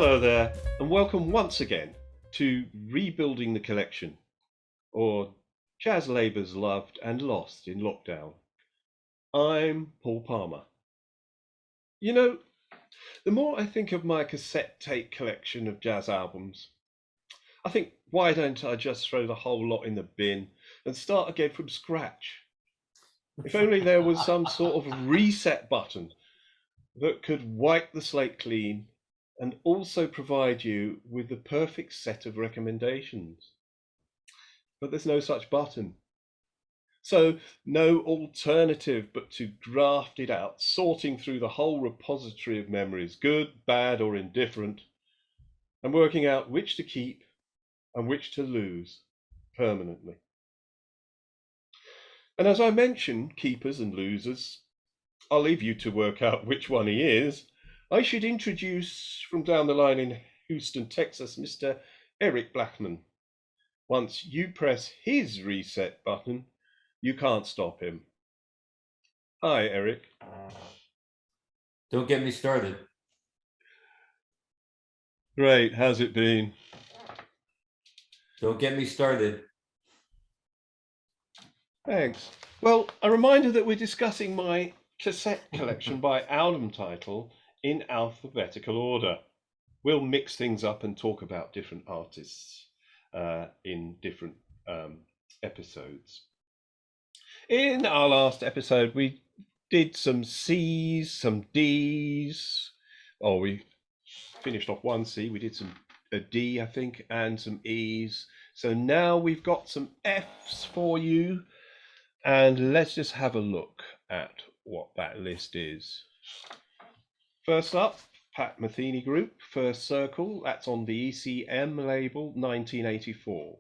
Hello there, and welcome once again to Rebuilding the Collection, or Jazz Labours Loved and Lost in Lockdown. I'm Paul Palmer. You know, the more I think of my cassette tape collection of jazz albums, I think, why don't I just throw the whole lot in the bin and start again from scratch? If only there was some sort of reset button that could wipe the slate clean and also provide you with the perfect set of recommendations. But there's no such button. So no alternative but to graft it out, sorting through the whole repository of memories, good, bad, or indifferent, and working out which to keep and which to lose permanently. And as I mentioned, keepers and losers, I'll leave you to work out which one he is. I should introduce from down the line in Houston, Texas, Mr. Eric Blackman. Once you press his reset button, you can't stop him. Hi, Eric. Don't get me started. Great, how's it been? Don't get me started. Thanks. Well, a reminder that we're discussing my cassette collection by album title in alphabetical order. We'll mix things up and talk about different artists in different episodes. In our last episode, we did some C's, some D's. Oh, we finished off one C. We did a D, I think, and some E's. So now we've got some F's for you. And let's just have a look at what that list is. First up, Pat Metheny Group, First Circle, that's on the ECM label, 1984.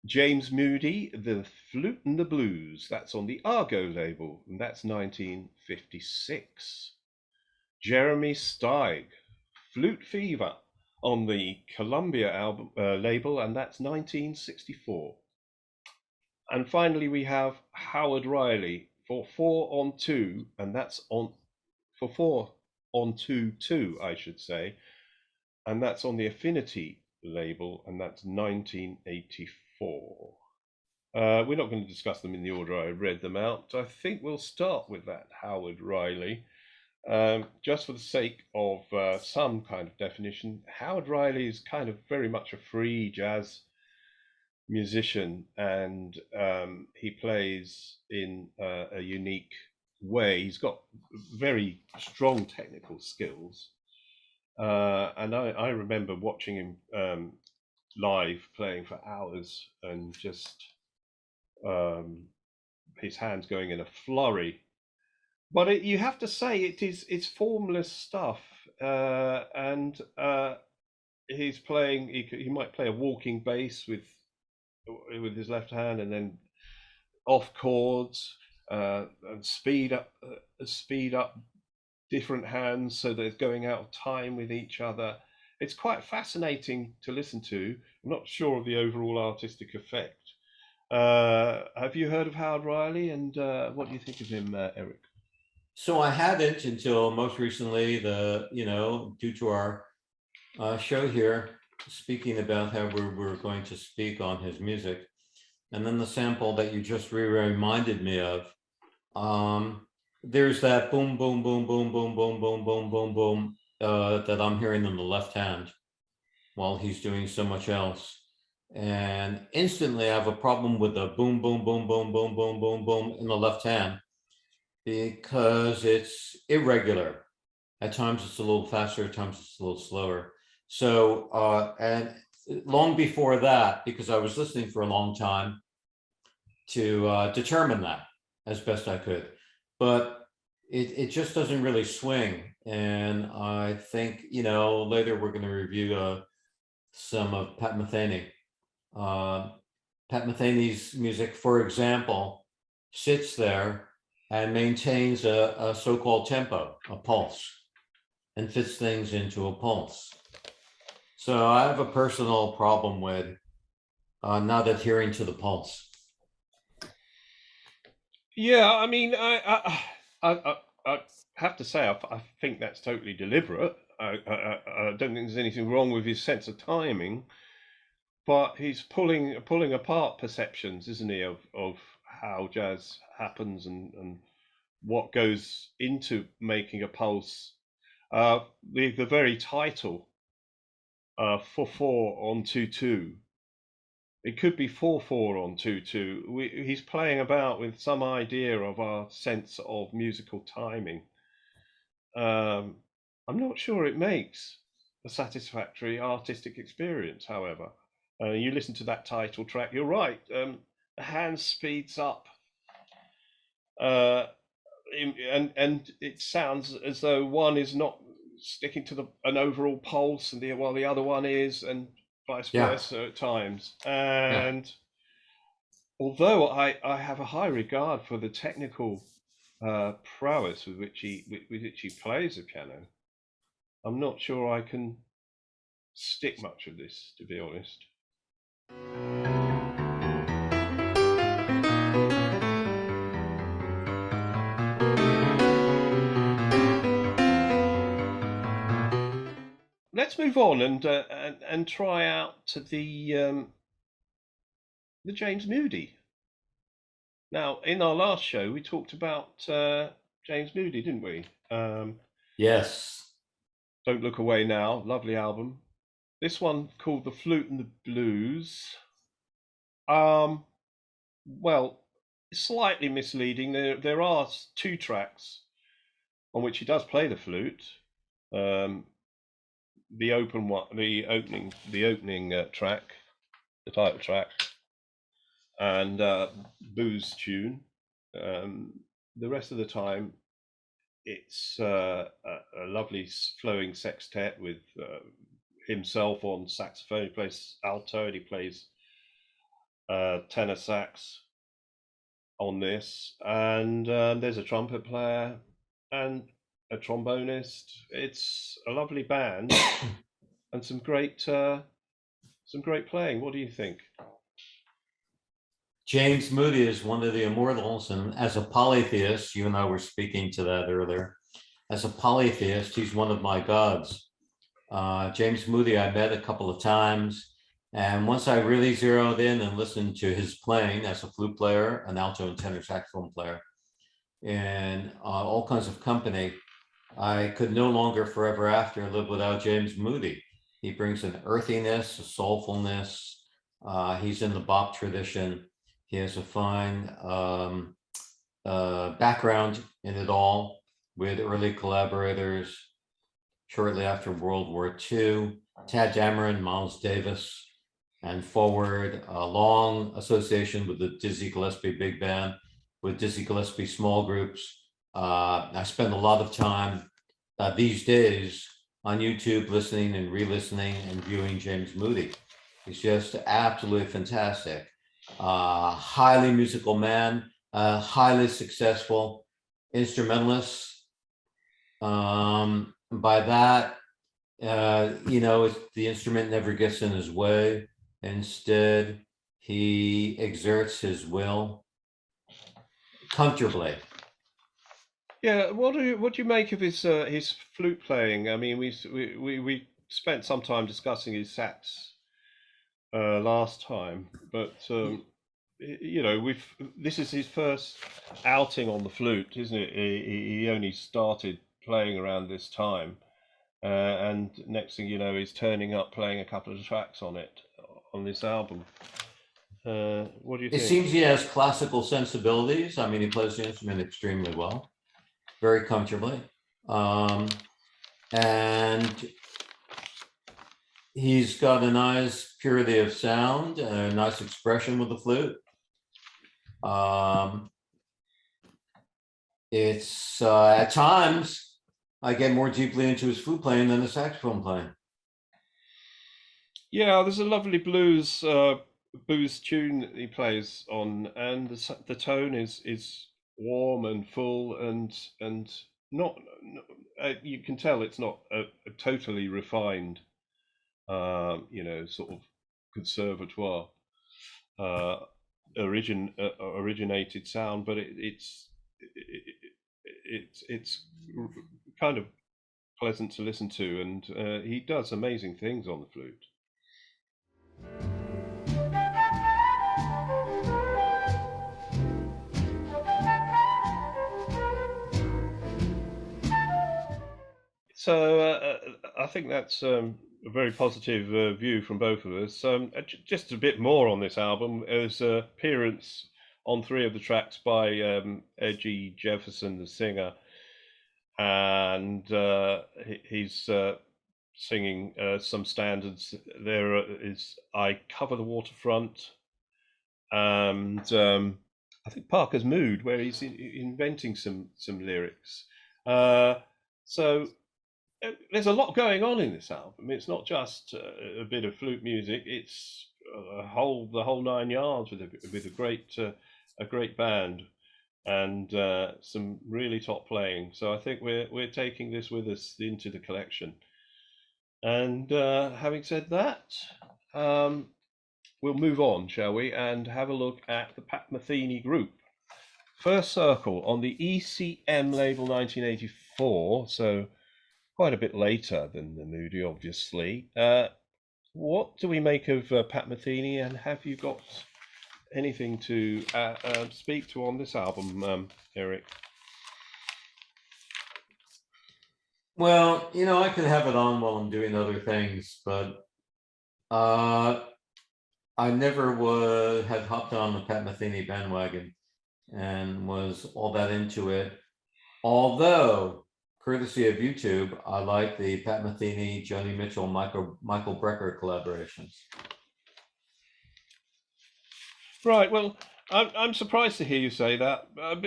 James Moody, The Flute and the Blues, that's on the Argo label, and that's 1956. Jeremy Steig, Flute Fever, on the Columbia album label, and that's 1964. And finally, we have Howard Riley for 4 on 2, and that's on for 4 on 2, I should say, and that's on the Affinity label, and that's 1984. We're not going to discuss them in the order I read them out. I think we'll start with that Howard Riley. Just for the sake of some kind of definition, Howard Riley is kind of very much a free jazz musician, and he plays in a unique way. He's got very strong technical skills, and I remember watching him live playing for hours, and just his hands going in a flurry. But you have to say it's formless stuff, and he's playing. He might play a walking bass with his left hand, and then off chords, and speed up different hands so that it's going out of time with each other. It's quite fascinating to listen to. I'm not sure of the overall artistic effect. Have you heard of Howard Riley, and what do you think of him, Eric? So I hadn't until most recently, due to our show here, speaking about how we're going to speak on his music. And then the sample that you just reminded me of, there's that boom, boom, boom, boom, boom, boom, boom, boom, boom, boom, that I'm hearing in the left hand while he's doing so much else. And instantly I have a problem with the boom, boom, boom, boom, boom, boom, boom, boom in the left hand, because it's irregular. At times it's a little faster, at times it's a little slower. So, and long before that, because I was listening for a long time to determine that as best I could, but it just doesn't really swing. And I think, later we're going to review some of Pat Metheny. Pat Metheny's music, for example, sits there and maintains a so-called tempo, a pulse, and fits things into a pulse. So I have a personal problem with not adhering to the pulse. Yeah, I mean, I have to say, I think that's totally deliberate. I don't think there's anything wrong with his sense of timing, but he's pulling apart perceptions, isn't he, of how jazz happens and what goes into making a pulse. The very title, 4/4 on 2/2. It could be 4/4 on 2/2. He's playing about with some idea of our sense of musical timing. I'm not sure it makes a satisfactory artistic experience, however. You listen to that title track, you're right. The hand speeds up, and it sounds as though one is not sticking to an overall pulse, and while the other one is, and vice versa at times. And although I have a high regard for the technical prowess with which he plays the piano, I'm not sure I can stick much of this, to be honest. Let's move on and try out to the James Moody. Now, in our last show, we talked about James Moody, didn't we? Yes. Don't Look Away Now, lovely album. This one called The Flute and the Blues. Well, slightly misleading. There are 2 tracks on which he does play the flute. The opening track, the title track, and Boo's tune. The rest of the time, it's a lovely flowing sextet with himself on saxophone. He plays alto and he plays tenor sax on this, and there's a trumpet player and a trombonist. It's a lovely band and some great playing. What do you think? James Moody is one of the immortals, and as a polytheist, you and I were speaking to that earlier. As a polytheist, he's one of my gods. James Moody, I met a couple of times, and once I really zeroed in and listened to his playing as a flute player, an alto and tenor saxophone player, and all kinds of company, I could no longer forever after live without James Moody. He brings an earthiness, a soulfulness. He's in the bop tradition. He has a fine background in it all, with early collaborators shortly after World War II, Tad Dameron, Miles Davis, and forward, a long association with the Dizzy Gillespie Big Band, with Dizzy Gillespie small groups. I spend a lot of time these days on YouTube listening and re-listening and viewing James Moody. He's just absolutely fantastic. Highly musical man, highly successful instrumentalist. By that, the instrument never gets in his way. Instead, he exerts his will comfortably. Yeah, what do you make of his flute playing? I mean, we spent some time discussing his sax last time, but this is his first outing on the flute, isn't it? He only started playing around this time, and next thing you know, he's turning up playing a couple of tracks on this album. What do you think? It seems he has classical sensibilities. I mean, he plays the instrument extremely well, very comfortably, and he's got a nice purity of sound and a nice expression with the flute. It's at times I get more deeply into his flute playing than the saxophone playing. Yeah, there's a lovely blues tune that he plays on, and the tone is warm and full, and not you can tell it's not a totally refined, sort of conservatoire originated sound, but it's kind of pleasant to listen to, and he does amazing things on the flute. So I think that's a very positive view from both of us. Just a bit more on this album. There's an appearance on 3 of the tracks by Edgy Jefferson, the singer, and he's singing some standards. There is "I Cover the Waterfront," and I think Parker's Mood, where he's inventing some lyrics. So there's a lot going on in this album. It's not just a bit of flute music. It's the whole 9 yards with a great band and some really top playing. So I think we're taking this with us into the collection. And having said that, we'll move on, shall we, and have a look at the Pat Metheny group. First Circle on the ECM label, 1984. So quite a bit later than the Moody, obviously. What do we make of Pat Metheny, and have you got anything to speak to on this album, Eric? Well, I can have it on while I'm doing other things, but I never had hopped on the Pat Metheny bandwagon and was all that into it. Although, courtesy of YouTube, I like the Pat Metheny, Joni Mitchell, Michael Brecker collaborations. Right. Well, I'm surprised to hear you say that, but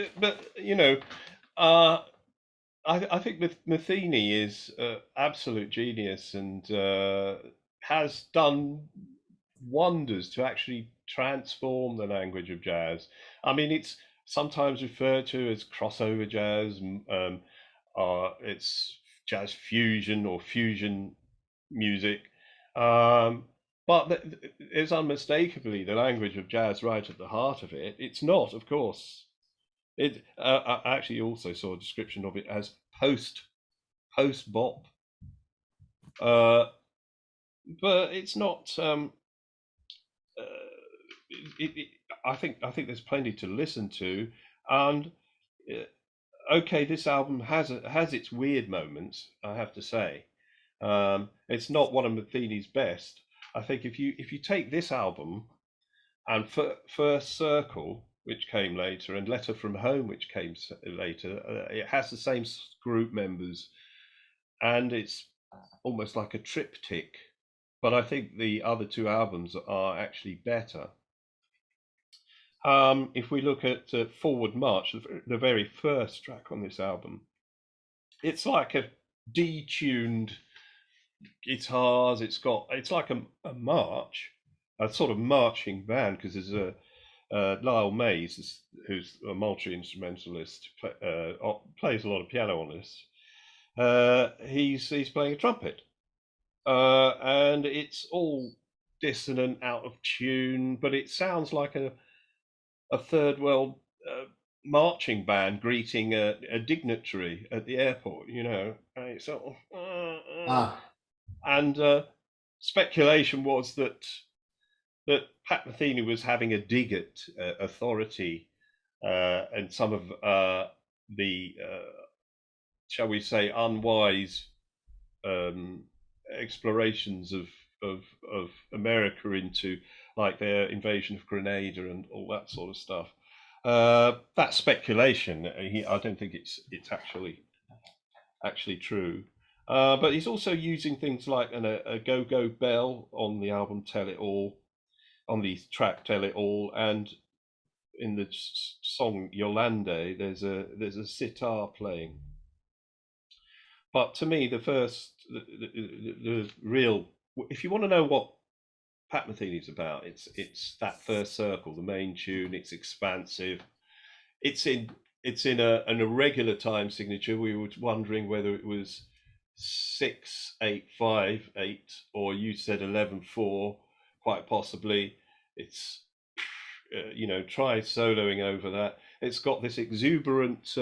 I think Metheny is absolute genius and has done wonders to actually transform the language of jazz. I mean, it's sometimes referred to as crossover jazz. It's jazz fusion or fusion music. But it's unmistakably the language of jazz right at the heart of it. It's not, of course. I actually also saw a description of it as post bop, but it's not. I think there's plenty to listen to, and okay, this album has its weird moments, I have to say. It's not one of Metheny's best. I think if you take this album and First Circle, which came later, and Letter from Home, which came later, it has the same group members, and it's almost like a triptych. But I think the other 2 albums are actually better. If we look at Forward March, the very first track on this album, it's like a detuned guitars. It's like a march, a sort of marching band, because there's a Lyle Mays, who's a multi-instrumentalist, plays a lot of piano on this. He's playing a trumpet, and it's all dissonant, out of tune, but it sounds like a third world marching band greeting a dignitary at the airport, and it's sort of and speculation was that Pat Metheny was having a dig at authority and some of the shall we say unwise explorations of America into like their invasion of Grenada and all that sort of stuff. That's speculation. I don't think it's actually true. But he's also using things like a go-go bell on the album Tell It All, on the track Tell It All, and in the song Yolande, there's a sitar playing. But to me, the real, if you want to know what Pat Metheny's about, it's that First Circle, the main tune. It's expansive. It's in an irregular time signature. We were wondering whether it was 6/8/5/8 or you said 11/4, quite possibly. It's try soloing over that. It's got this exuberant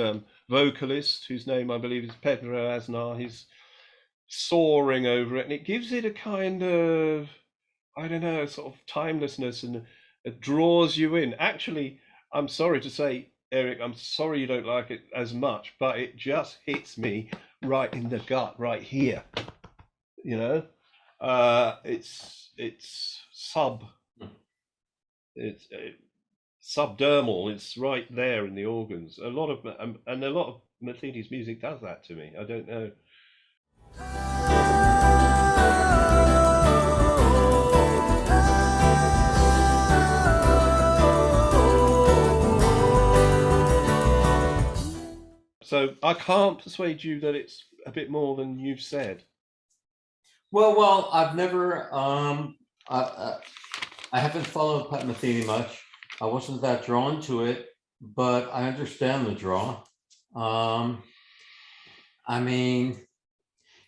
vocalist whose name I believe is Pedro Aznar. soaring over it, and it gives it a kind of, I don't know, sort of timelessness, and it draws you in. Actually, I'm sorry to say, Eric, I'm sorry you don't like it as much, but it just hits me right in the gut, right here. You know, it's subdermal. It's right there in the organs. A lot of Metheny's music does that to me. I don't know. So I can't persuade you that it's a bit more than you've said. Well, I've never, I haven't followed Pat Metheny much. I wasn't that drawn to it, but I understand the draw. I mean,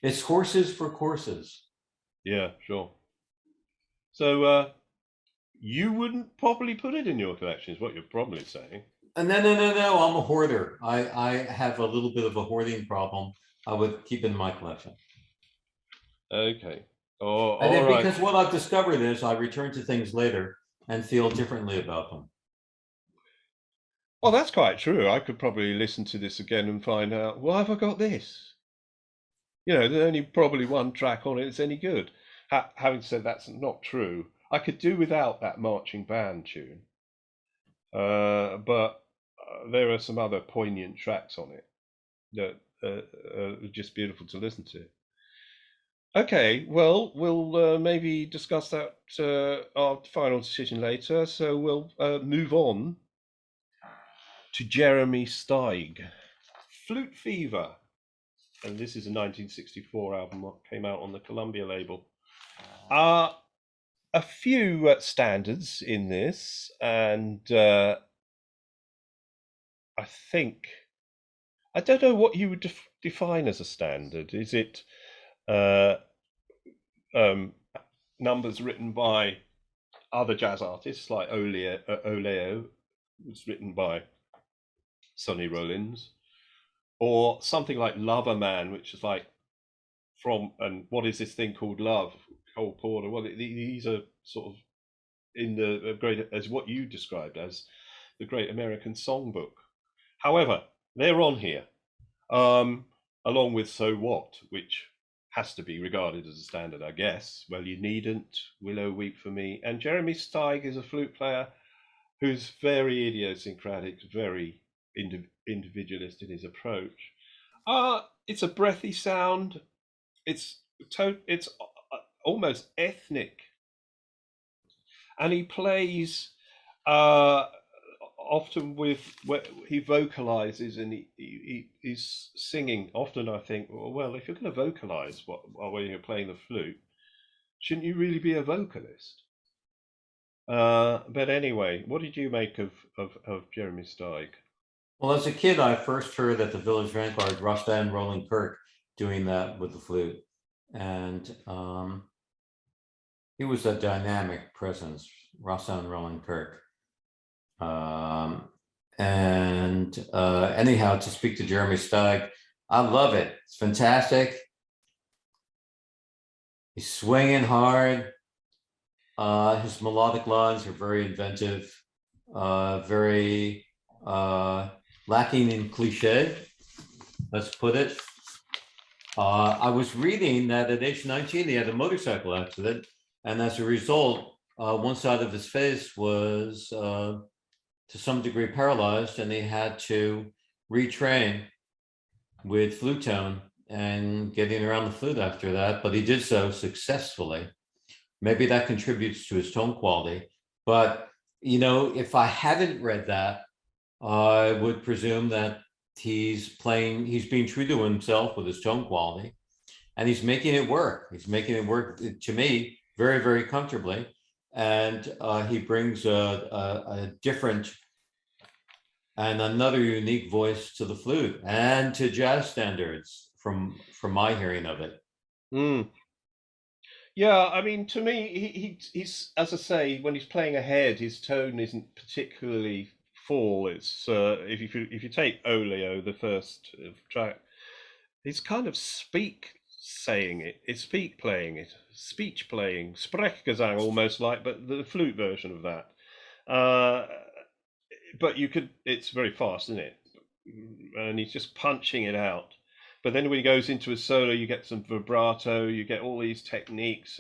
it's horses for courses. Yeah, sure. So you wouldn't probably put it in your collection, is what you're probably saying. No, I'm a hoarder. I have a little bit of a hoarding problem. I would keep in my collection. Okay. Because what I've discovered is I return to things later and feel differently about them. Well, that's quite true. I could probably listen to this again and find out, why have I got this? You know, there's only probably one track on it that's any good. Having said that's not true, I could do without that marching band tune. But there are some other poignant tracks on it that are just beautiful to listen to. Okay, well, we'll maybe discuss that our final decision later. So we'll move on to Jeremy Steig, Flute Fever. And this is a 1964 album that came out on the Columbia label. A few standards in this, and I think, I don't know what you would define as a standard. Is it numbers written by other jazz artists like Oleo was written by Sonny Rollins, or something like Lover Man, which is like and what is this thing called love, Cole Porter? Well, these are sort of in the great, as what you described as the Great American Songbook. However, they're on here, along with So What, which has to be regarded as a standard, I guess. Well, You Needn't, Willow Weep for Me. And Jeremy Steig is a flute player who's very idiosyncratic, very individualist in his approach. It's a breathy sound. It's almost ethnic, and he plays often with he vocalizes, and he's singing. Often I think, well, if you're going to vocalize when you're playing the flute, shouldn't you really be a vocalist? But anyway, what did you make of Jeremy Steig? Well, as a kid, I first heard at the Village Vanguard Rasta and Roland Kirk doing that with the flute, and he was a dynamic presence, Rasta and Roland Kirk. Anyhow, to speak to Jeremy Steig, I love it. It's fantastic. He's swinging hard. His melodic lines are very inventive, very lacking in cliche, let's put it. I was reading that at age 19, he had a motorcycle accident, and as a result, one side of his face was to some degree paralyzed, and he had to retrain with flute tone and getting around the flute after that, but he did so successfully. Maybe that contributes to his tone quality, but you know, if I hadn't read that, I would presume that he's being true to himself with his tone quality, and he's making it work. He's making it work, to me, very, very comfortably. And he brings a different and another unique voice to the flute and to jazz standards from my hearing of it. Yeah, I mean, to me, he's, as I say, when he's playing ahead, his tone isn't particularly full. It's if you take Oleo, the first track, his kind of speaks saying it. It's speech playing, Sprechgesang almost like, but the flute version of that. But you could, it's very fast, isn't it? And he's just punching it out. But then when he goes into a solo, you get some vibrato, you get all these techniques,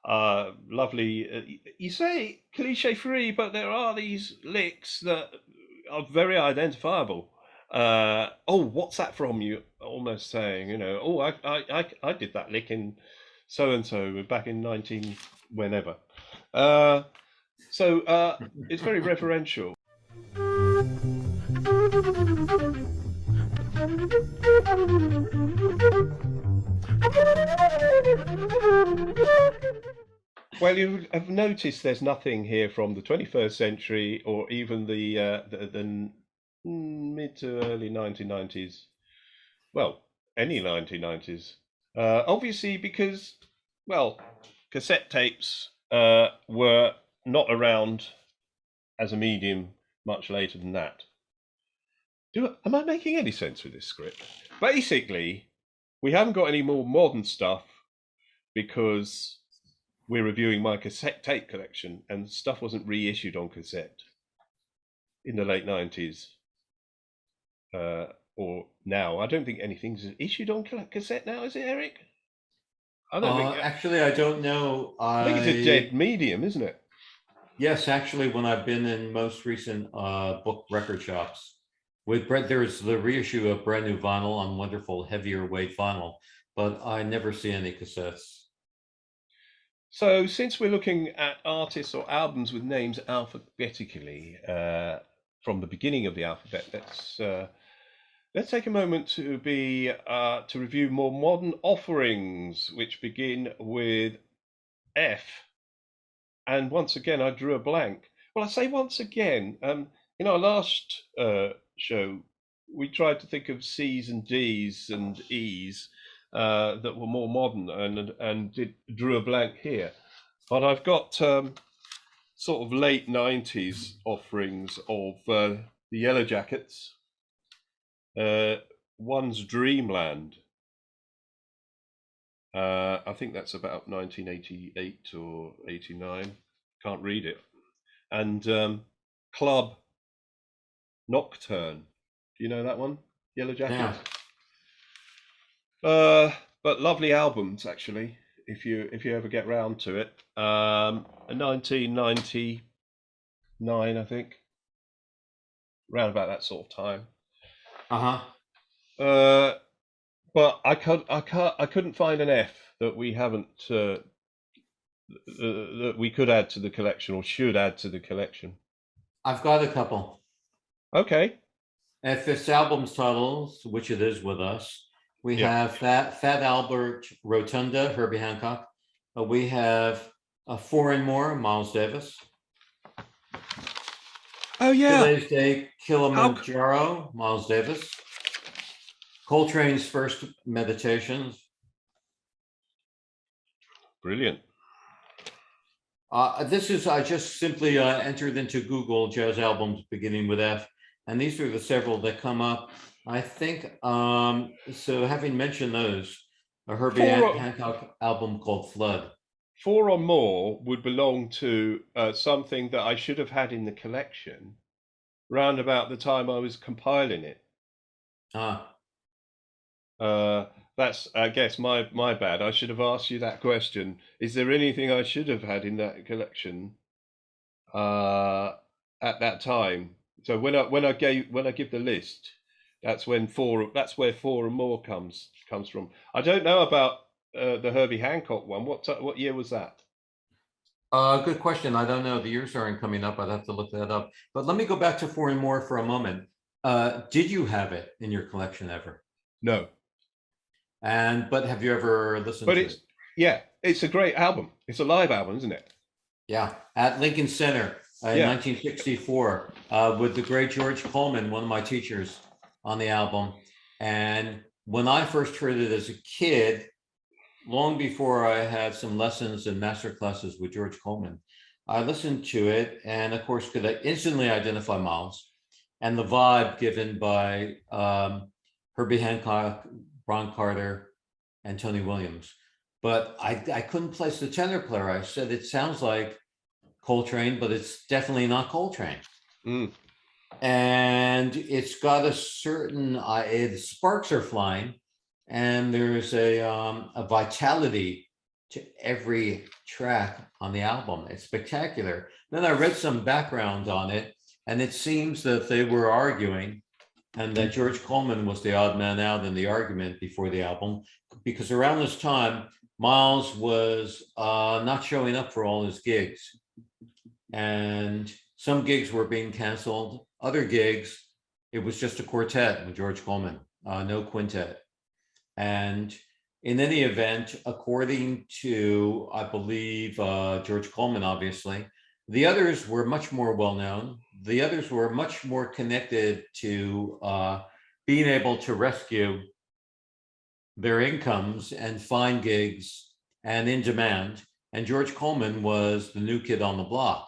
lovely. You say cliche free, but there are these licks that are very identifiable. Oh, what's that from? You almost saying, oh, I did that lick in so and so back in 19 whenever. So it's very reverential. Well, you have noticed there's nothing here from the 21st century or even the mid to early 1990s. Well, any 1990s. Obviously, because, well, cassette tapes were not around as a medium much later than that. Am I making any sense with this script? Basically, we haven't got any more modern stuff because we're reviewing my cassette tape collection and stuff wasn't reissued on cassette in the late 90s or now. I don't think anything's issued on cassette now, is it, Eric? I don't think. Actually, I don't know. I think it's a dead medium, isn't it? Yes, actually, when I've been in most recent book record shops, there's the reissue of brand new vinyl on wonderful heavier weight vinyl, but I never see any cassettes. So since we're looking at artists or albums with names alphabetically from the beginning of the alphabet, let's take a moment to review more modern offerings, which begin with F. And once again, I drew a blank. Well, I say once again, in our last show, we tried to think of C's and D's and E's that were more modern and drew a blank here. But I've got sort of late 90s offerings of the Yellow Jackets. One's Dreamland. I think that's about 1988 or 89. Can't read it. And Club Nocturne. Do you know that one? Yellow Jackets. Yeah. But lovely albums, actually, if you ever get round to it. 1999, I think. Round about that sort of time. But I couldn't find an F that we haven't that we could add to the collection or should add to the collection. I've got a couple. Okay. If it's albums titles, which it is with us, we have Fat Albert Rotunda, Herbie Hancock. We have Four and More, Miles Davis. Oh yeah. Today's Day, Kilimanjaro, Miles Davis. Coltrane's First Meditations. Brilliant. I just simply entered into Google jazz albums beginning with F, and these are the several that come up. I think, so having mentioned those, a Herbie Hancock album called Flood. Four or More would belong to something that I should have had in the collection round about the time I was compiling it. That's, I guess, my bad. I should have asked you that question. Is there anything I should have had in that collection at that time? So when I give the list, that's where Four and More comes from. I don't know about the Herbie Hancock one. What year was that? Good question. I don't know. The years aren't coming up. I'd have to look that up. But let me go back to Four and More for a moment. Did you have it in your collection ever? No. But have you ever listened to it? Yeah, it's a great album. It's a live album, isn't it? Yeah, at Lincoln Center in 1964 with the great George Coleman, one of my teachers, on the album. And when I first heard it as a kid, long before I had some lessons and master classes with George Coleman, I listened to it and, of course, could instantly identify Miles and the vibe given by Herbie Hancock, Ron Carter, and Tony Williams. But I couldn't place the tenor player. I said, it sounds like Coltrane, but it's definitely not Coltrane. And it's got a certain, sparks are flying, and there's a vitality to every track on the album. It's spectacular. Then I read some background on it, and it seems that they were arguing, and that George Coleman was the odd man out in the argument before the album, because around this time, Miles was not showing up for all his gigs. And some gigs were being canceled. Other gigs, it was just a quartet with George Coleman, no quintet. And in any event, according to, I believe, George Coleman, obviously, the others were much more well-known. The others were much more connected to being able to rescue their incomes and find gigs and in demand. And George Coleman was the new kid on the block.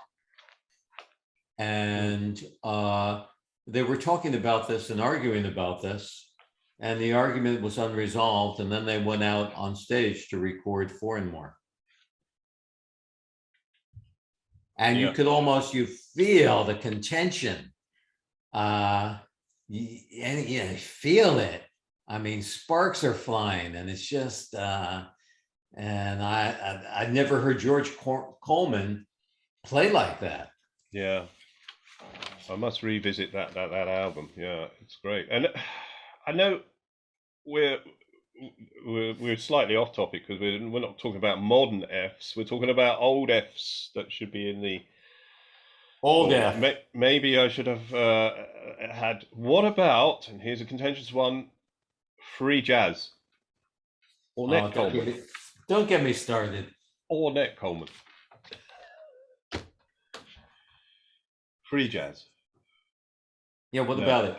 And they were talking about this and arguing about this, and the argument was unresolved. And then they went out on stage to record Four and More. And you could almost, you feel the contention, and you feel it. I mean, sparks are flying, and it's just, and I never heard George Coleman play like that. Yeah, I must revisit that album. Yeah, it's great. And I know we're slightly off topic because we're not talking about modern Fs. We're talking about old Fs that should be in the old F. Maybe I should have had. What about? And here's a contentious one: free jazz. Ornette Coleman. Don't get me started. Ornette Coleman. Free jazz. Yeah. What about it?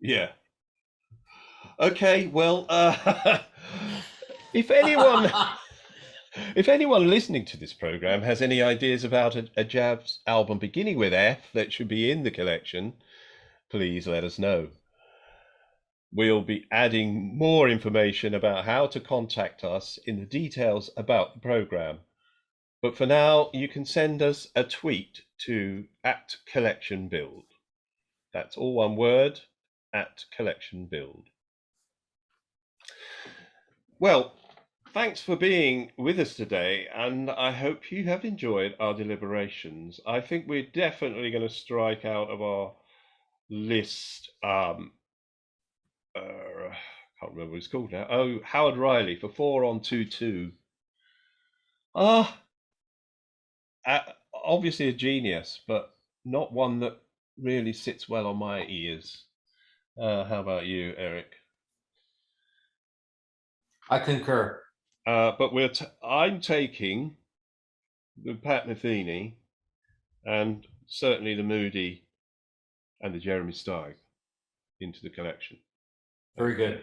Yeah. Okay, well, if anyone listening to this program has any ideas about a jazz album beginning with F that should be in the collection, please let us know. We'll be adding more information about how to contact us in the details about the program. But for now, you can send us a tweet to @collectionbuild. That's all one word, @collectionbuild. Well, thanks for being with us today, and I hope you have enjoyed our deliberations. I think we're definitely going to strike out of our list. I can't remember what it's called now. Oh, Howard Riley for 4 on 2/2. Obviously a genius, but not one that really sits well on my ears. How about you, Eric? I concur. But I'm taking the Pat Metheny and certainly the Moody and the Jeremy Steig into the collection. Very good.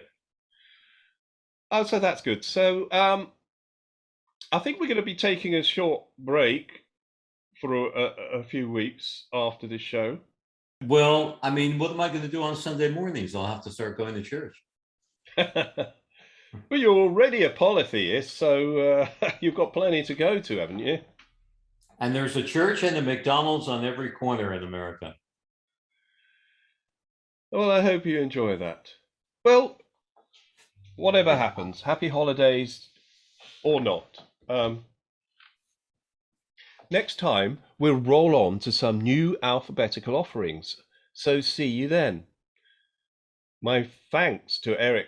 Oh, so that's good. So I think we're going to be taking a short break for a few weeks after this show. Well, I mean, what am I going to do on Sunday mornings? I'll have to start going to church. Well, you're already a polytheist, so you've got plenty to go to, haven't you? And there's a church and a McDonald's on every corner in America. Well, I hope you enjoy that. Well, whatever happens, happy holidays or not. Next time, we'll roll on to some new alphabetical offerings. So see you then. My thanks to Eric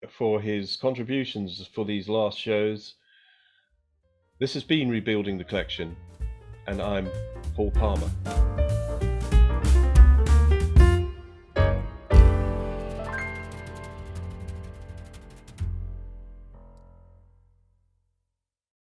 for his contributions for these last shows. This has been Rebuilding the Collection, and I'm Paul Palmer.